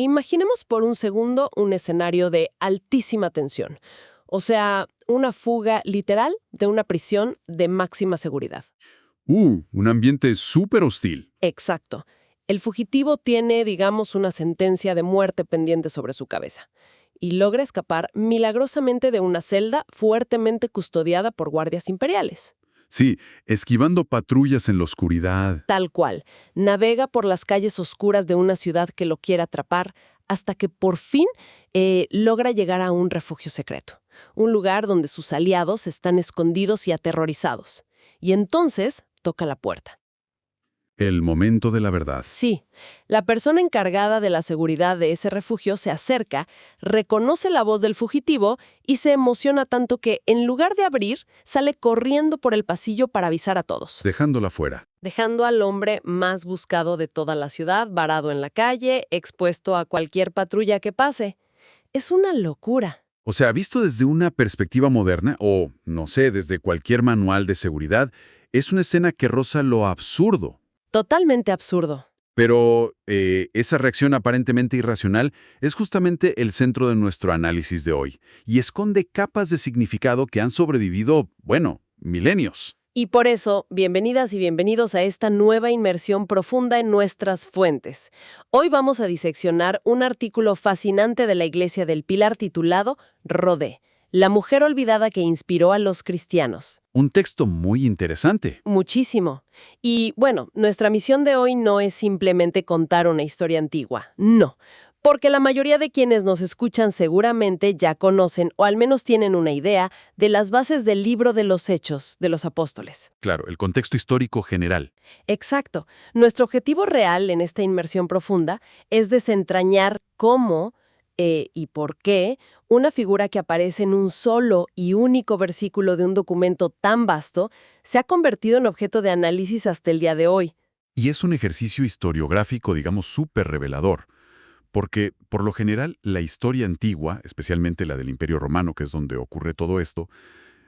Imaginemos por un segundo un escenario de altísima tensión, o sea, una fuga literal de una prisión de máxima seguridad. Un ambiente súper hostil. Exacto. El fugitivo tiene, digamos, una sentencia de muerte pendiente sobre su cabeza y logra escapar milagrosamente de una celda fuertemente custodiada por guardias imperiales. Sí, esquivando patrullas en la oscuridad. Tal cual, navega por las calles oscuras de una ciudad que lo quiere atrapar hasta que por fin logra llegar a un refugio secreto, un lugar donde sus aliados están escondidos y aterrorizados. Y entonces toca la puerta. El momento de la verdad. Sí, la persona encargada de la seguridad de ese refugio se acerca, reconoce la voz del fugitivo y se emociona tanto que, en lugar de abrir, sale corriendo por el pasillo para avisar a todos, Dejándola fuera. dejando al hombre más buscado de toda la ciudad varado en la calle, expuesto a cualquier patrulla que pase. Es una locura. O sea, visto desde una perspectiva moderna, o, no sé, desde cualquier manual de seguridad, es una escena que roza lo absurdo. Totalmente absurdo. Pero esa reacción aparentemente irracional es justamente el centro de nuestro análisis de hoy, y esconde capas de significado que han sobrevivido, bueno, milenios. Y por eso, bienvenidas y bienvenidos a esta nueva inmersión profunda en nuestras fuentes. Hoy vamos a diseccionar un artículo fascinante de la Iglesia del Pilar titulado Rodé, la mujer olvidada que inspiró a los cristianos. Un texto muy interesante. Muchísimo. Y bueno, nuestra misión de hoy no es simplemente contar una historia antigua, no. Porque la mayoría de quienes nos escuchan seguramente ya conocen o al menos tienen una idea de las bases del libro de los Hechos de los Apóstoles. Claro, el contexto histórico general. Exacto. Nuestro objetivo real en esta inmersión profunda es desentrañar cómo y por qué una figura que aparece en un solo y único versículo de un documento tan vasto se ha convertido en objeto de análisis hasta el día de hoy. Y es un ejercicio historiográfico, digamos, súper revelador. Porque, por lo general, la historia antigua, especialmente la del Imperio Romano, que es donde ocurre todo esto,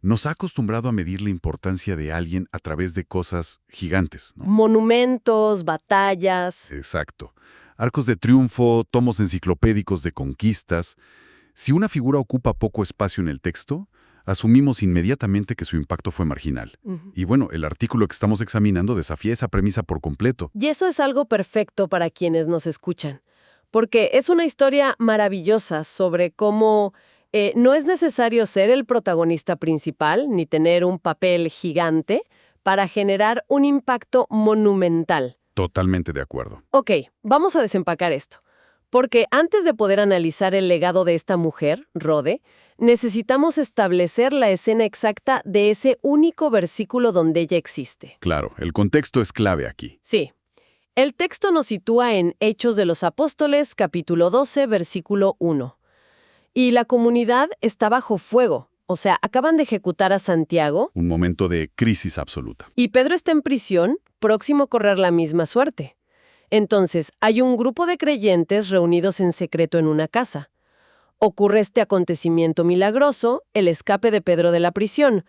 nos ha acostumbrado a medir la importancia de alguien a través de cosas gigantes, ¿no? Monumentos, batallas. Exacto. Arcos de triunfo, tomos enciclopédicos de conquistas. Si una figura ocupa poco espacio en el texto, asumimos inmediatamente que su impacto fue marginal. Ujú. Y bueno, el artículo que estamos examinando desafía esa premisa por completo. Y eso es algo perfecto para quienes nos escuchan, porque es una historia maravillosa sobre cómo no es necesario ser el protagonista principal ni tener un papel gigante para generar un impacto monumental. Totalmente de acuerdo. Ok, vamos a desempacar esto. Porque antes de poder analizar el legado de esta mujer, Rode, necesitamos establecer la escena exacta de ese único versículo donde ella existe. Claro, el contexto es clave aquí. Sí. El texto nos sitúa en Hechos de los Apóstoles, capítulo 12, versículo 1. Y la comunidad está bajo fuego. O sea, acaban de ejecutar a Santiago. Un momento de crisis absoluta. Y Pedro está en prisión, próximo a correr la misma suerte. Entonces, hay un grupo de creyentes reunidos en secreto en una casa. Ocurre este acontecimiento milagroso, el escape de Pedro de la prisión.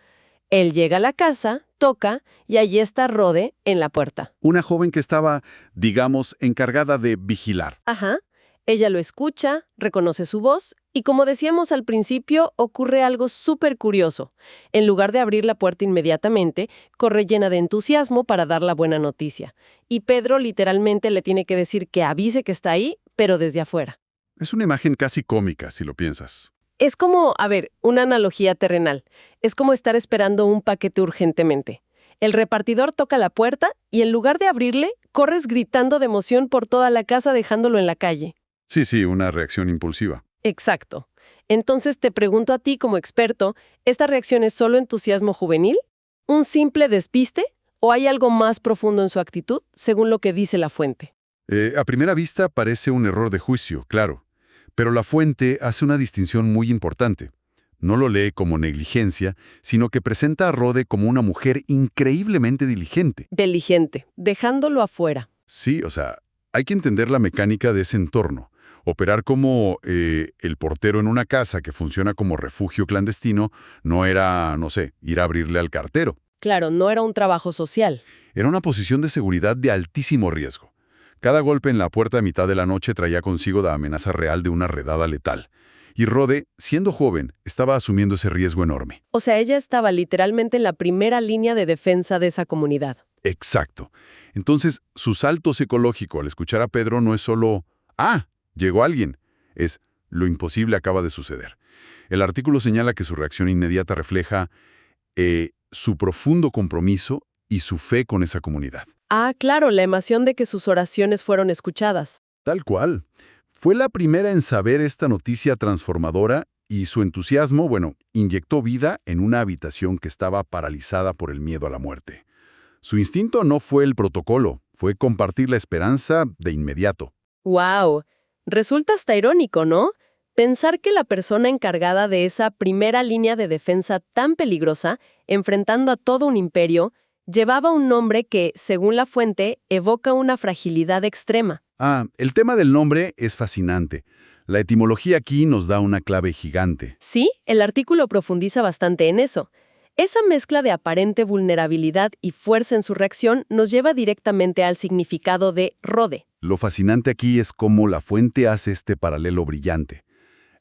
Él llega a la casa, toca, y allí está Rode en la puerta. Una joven que estaba, digamos, encargada de vigilar. Ajá. Ella lo escucha, reconoce su voz, y como decíamos al principio, ocurre algo súper curioso. En lugar de abrir la puerta inmediatamente, corre llena de entusiasmo para dar la buena noticia. Y Pedro literalmente le tiene que decir que avise que está ahí, pero desde afuera. Es una imagen casi cómica, si lo piensas. Es como, una analogía terrenal. Es como estar esperando un paquete urgentemente. El repartidor toca la puerta y en lugar de abrirle, corres gritando de emoción por toda la casa dejándolo en la calle. Sí, una reacción impulsiva. Exacto. Entonces te pregunto a ti como experto, ¿esta reacción es solo entusiasmo juvenil? ¿Un simple despiste? ¿O hay algo más profundo en su actitud, según lo que dice la fuente? A primera vista parece un error de juicio, claro. Pero la fuente hace una distinción muy importante. No lo lee como negligencia, sino que presenta a Rode como una mujer increíblemente diligente. Diligente, dejándolo afuera. Sí, o sea, hay que entender la mecánica de ese entorno. Operar como el portero en una casa que funciona como refugio clandestino no era, no sé, ir a abrirle al cartero. Claro, no era un trabajo social. Era una posición de seguridad de altísimo riesgo. Cada golpe en la puerta a mitad de la noche traía consigo la amenaza real de una redada letal. Y Rhode, siendo joven, estaba asumiendo ese riesgo enorme. O sea, ella estaba literalmente en la primera línea de defensa de esa comunidad. Exacto. Entonces, su salto psicológico al escuchar a Pedro no es solo, ¡ah! Llegó alguien. Es, lo imposible acaba de suceder. El artículo señala que su reacción inmediata refleja su profundo compromiso y su fe con esa comunidad. Ah, claro, la emoción de que sus oraciones fueron escuchadas. Tal cual. Fue la primera en saber esta noticia transformadora y su entusiasmo, inyectó vida en una habitación que estaba paralizada por el miedo a la muerte. Su instinto no fue el protocolo, fue compartir la esperanza de inmediato. ¡Wow! Resulta hasta irónico, ¿no? Pensar que la persona encargada de esa primera línea de defensa tan peligrosa, enfrentando a todo un imperio, llevaba un nombre que, según la fuente, evoca una fragilidad extrema. El tema del nombre es fascinante. La etimología aquí nos da una clave gigante. Sí, el artículo profundiza bastante en eso. Esa mezcla de aparente vulnerabilidad y fuerza en su reacción nos lleva directamente al significado de Rhode. Lo fascinante aquí es cómo la fuente hace este paralelo brillante.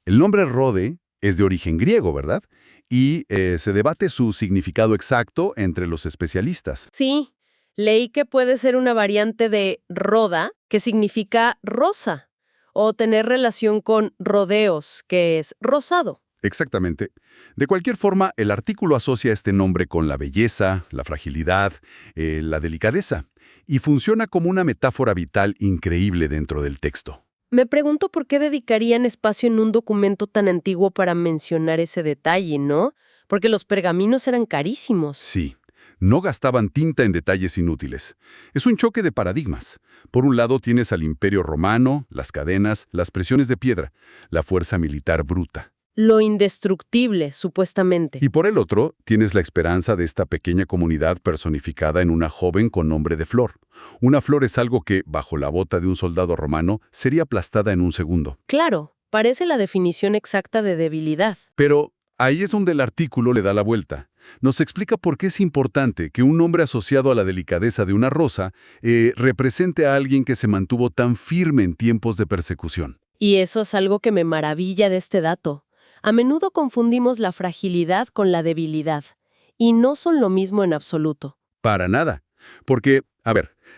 El nombre Rhode es de origen griego, ¿verdad? Y se debate su significado exacto entre los especialistas. Sí, leí que puede ser una variante de Rhoda, que significa rosa, o tener relación con rodeos, que es rosado. Exactamente. De cualquier forma, el artículo asocia este nombre con la belleza, la fragilidad, la delicadeza, y funciona como una metáfora vital increíble dentro del texto. Me pregunto por qué dedicarían espacio en un documento tan antiguo para mencionar ese detalle, ¿no? Porque los pergaminos eran carísimos. Sí, no gastaban tinta en detalles inútiles. Es un choque de paradigmas. Por un lado tienes al Imperio Romano, las cadenas, las presiones de piedra, la fuerza militar bruta. Lo indestructible, supuestamente. Y por el otro, tienes la esperanza de esta pequeña comunidad personificada en una joven con nombre de Flor. Una flor es algo que, bajo la bota de un soldado romano, sería aplastada en un segundo. Claro, parece la definición exacta de debilidad. Pero ahí es donde el artículo le da la vuelta. Nos explica por qué es importante que un nombre asociado a la delicadeza de una rosa represente a alguien que se mantuvo tan firme en tiempos de persecución. Y eso es algo que me maravilla de este dato. A menudo confundimos la fragilidad con la debilidad, y no son lo mismo en absoluto. Para nada. Porque,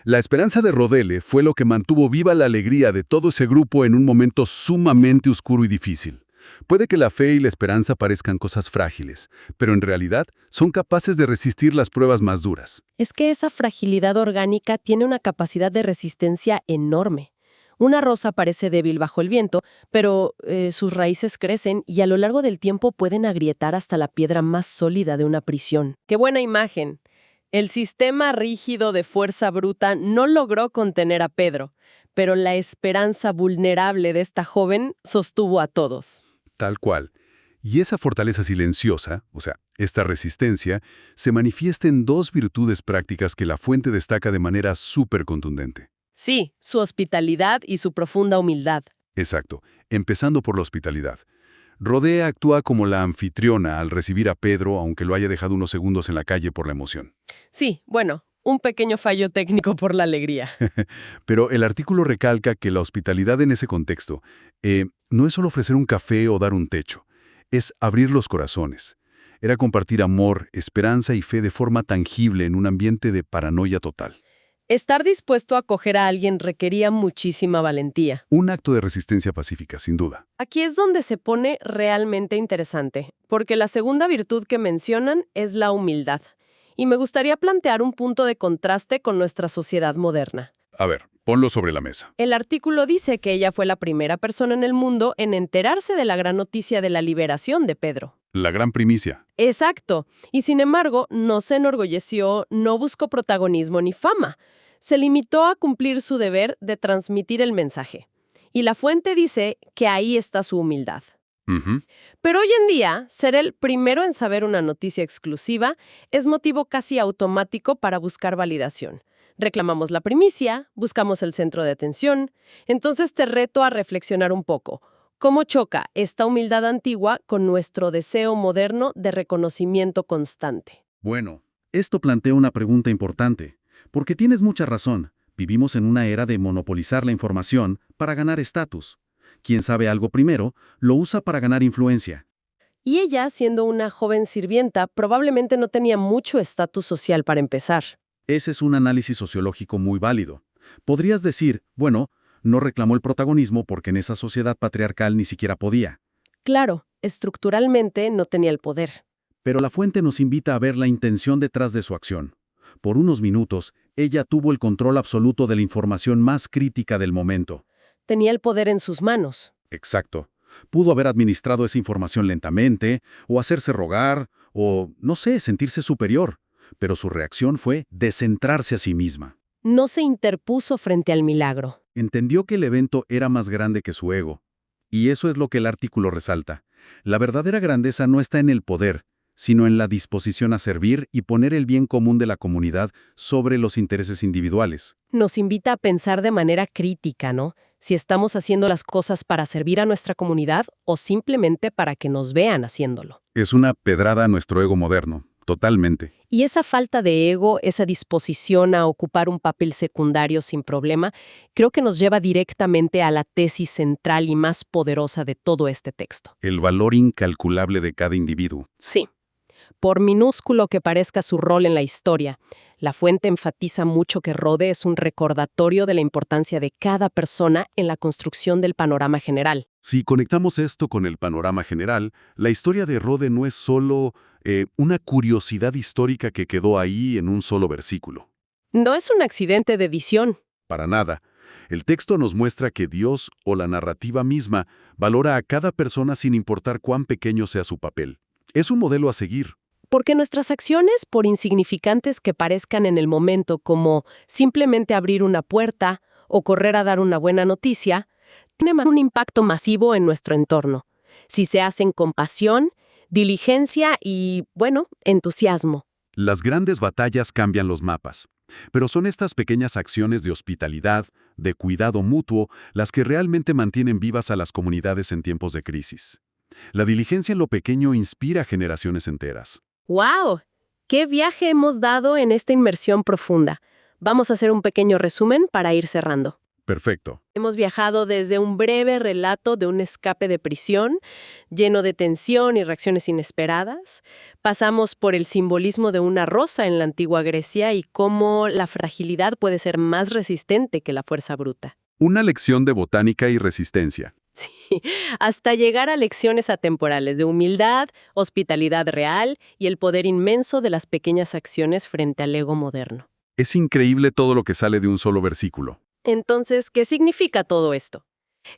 la esperanza de Rhodele fue lo que mantuvo viva la alegría de todo ese grupo en un momento sumamente oscuro y difícil. Puede que la fe y la esperanza parezcan cosas frágiles, pero en realidad son capaces de resistir las pruebas más duras. Es que esa fragilidad orgánica tiene una capacidad de resistencia enorme. Una rosa parece débil bajo el viento, pero sus raíces crecen y a lo largo del tiempo pueden agrietar hasta la piedra más sólida de una prisión. ¡Qué buena imagen! El sistema rígido de fuerza bruta no logró contener a Pedro, pero la esperanza vulnerable de esta joven sostuvo a todos. Tal cual. Y esa fortaleza silenciosa, esta resistencia, se manifiesta en dos virtudes prácticas que la fuente destaca de manera súper contundente. Sí, su hospitalidad y su profunda humildad. Exacto, empezando por la hospitalidad. Rhode actúa como la anfitriona al recibir a Pedro, aunque lo haya dejado unos segundos en la calle por la emoción. Sí, un pequeño fallo técnico por la alegría. Pero el artículo recalca que la hospitalidad en ese contexto no es solo ofrecer un café o dar un techo, es abrir los corazones. Era compartir amor, esperanza y fe de forma tangible en un ambiente de paranoia total. Estar dispuesto a acoger a alguien requería muchísima valentía. Un acto de resistencia pacífica, sin duda. Aquí es donde se pone realmente interesante, porque la segunda virtud que mencionan es la humildad. Y me gustaría plantear un punto de contraste con nuestra sociedad moderna. Ponlo sobre la mesa. El artículo dice que ella fue la primera persona en el mundo en enterarse de la gran noticia de la liberación de Pedro. La gran primicia. Exacto. Y sin embargo, no se enorgulleció, no buscó protagonismo ni fama. Se limitó a cumplir su deber de transmitir el mensaje. Y la fuente dice que ahí está su humildad. Pero hoy en día, ser el primero en saber una noticia exclusiva es motivo casi automático para buscar validación. Reclamamos la primicia, buscamos el centro de atención. Entonces te reto a reflexionar un poco. ¿Cómo choca esta humildad antigua con nuestro deseo moderno de reconocimiento constante? Bueno, esto plantea una pregunta importante, porque tienes mucha razón. Vivimos en una era de monopolizar la información para ganar estatus. Quien sabe algo primero, lo usa para ganar influencia. Y ella, siendo una joven sirvienta, probablemente no tenía mucho estatus social para empezar. Ese es un análisis sociológico muy válido. Podrías decir, bueno, no reclamó el protagonismo porque en esa sociedad patriarcal ni siquiera podía. Claro, estructuralmente no tenía el poder. Pero la fuente nos invita a ver la intención detrás de su acción. Por unos minutos, ella tuvo el control absoluto de la información más crítica del momento. Tenía el poder en sus manos. Exacto. Pudo haber administrado esa información lentamente, o hacerse rogar, o, no sé, sentirse superior. Pero su reacción fue descentrarse a sí misma. No se interpuso frente al milagro. Entendió que el evento era más grande que su ego. Y eso es lo que el artículo resalta. La verdadera grandeza no está en el poder, sino en la disposición a servir y poner el bien común de la comunidad sobre los intereses individuales. Nos invita a pensar de manera crítica, ¿no? Si estamos haciendo las cosas para servir a nuestra comunidad o simplemente para que nos vean haciéndolo. Es una pedrada a nuestro ego moderno, totalmente. Y esa falta de ego, esa disposición a ocupar un papel secundario sin problema, creo que nos lleva directamente a la tesis central y más poderosa de todo este texto. El valor incalculable de cada individuo. Sí. Por minúsculo que parezca su rol en la historia, la fuente enfatiza mucho que Rode es un recordatorio de la importancia de cada persona en la construcción del panorama general. Si conectamos esto con el panorama general, la historia de Rode no es solo una curiosidad histórica que quedó ahí en un solo versículo. No es un accidente de edición. Para nada. El texto nos muestra que Dios, o la narrativa misma, valora a cada persona sin importar cuán pequeño sea su papel. Es un modelo a seguir. Porque nuestras acciones, por insignificantes que parezcan en el momento, como simplemente abrir una puerta o correr a dar una buena noticia, tienen un impacto masivo en nuestro entorno. Si se hacen con pasión, diligencia y, bueno, entusiasmo. Las grandes batallas cambian los mapas. Pero son estas pequeñas acciones de hospitalidad, de cuidado mutuo, las que realmente mantienen vivas a las comunidades en tiempos de crisis. La diligencia en lo pequeño inspira a generaciones enteras. ¡Wow! ¡Qué viaje hemos dado en esta inmersión profunda! Vamos a hacer un pequeño resumen para ir cerrando. Perfecto. Hemos viajado desde un breve relato de un escape de prisión, lleno de tensión y reacciones inesperadas. Pasamos por el simbolismo de una rosa en la antigua Grecia y cómo la fragilidad puede ser más resistente que la fuerza bruta. Una lección de botánica y resistencia. Sí, hasta llegar a lecciones atemporales de humildad, hospitalidad real y el poder inmenso de las pequeñas acciones frente al ego moderno. Es increíble todo lo que sale de un solo versículo. Entonces, ¿qué significa todo esto?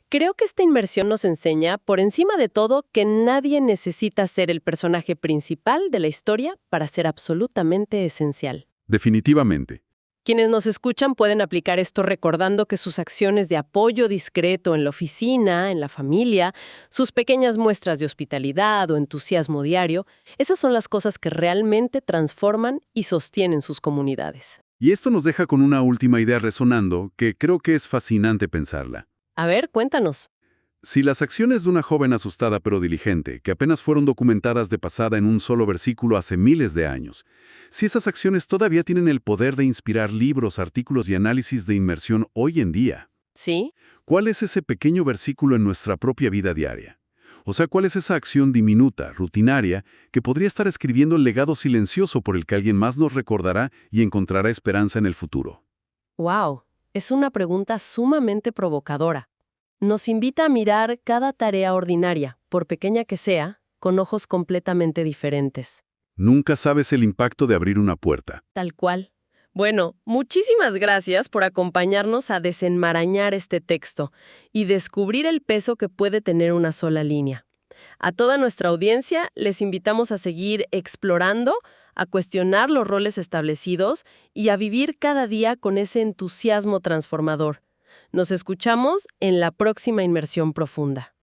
Creo que esta inmersión nos enseña, por encima de todo, que nadie necesita ser el personaje principal de la historia para ser absolutamente esencial. Definitivamente. Quienes nos escuchan pueden aplicar esto recordando que sus acciones de apoyo discreto en la oficina, en la familia, sus pequeñas muestras de hospitalidad o entusiasmo diario, esas son las cosas que realmente transforman y sostienen sus comunidades. Y esto nos deja con una última idea resonando que creo que es fascinante pensarla. A ver, cuéntanos. Si las acciones de una joven asustada pero diligente, que apenas fueron documentadas de pasada en un solo versículo hace miles de años, si esas acciones todavía tienen el poder de inspirar libros, artículos y análisis de inmersión hoy en día, ¿Sí? ¿cuál es ese pequeño versículo en nuestra propia vida diaria? O sea, ¿cuál es esa acción diminuta, rutinaria, que podría estar escribiendo el legado silencioso por el que alguien más nos recordará y encontrará esperanza en el futuro? ¡Wow! Es una pregunta sumamente provocadora. Nos invita a mirar cada tarea ordinaria, por pequeña que sea, con ojos completamente diferentes. Nunca sabes el impacto de abrir una puerta. Tal cual. Bueno, muchísimas gracias por acompañarnos a desenmarañar este texto y descubrir el peso que puede tener una sola línea. A toda nuestra audiencia les invitamos a seguir explorando, a cuestionar los roles establecidos y a vivir cada día con ese entusiasmo transformador. Nos escuchamos en la próxima inmersión profunda.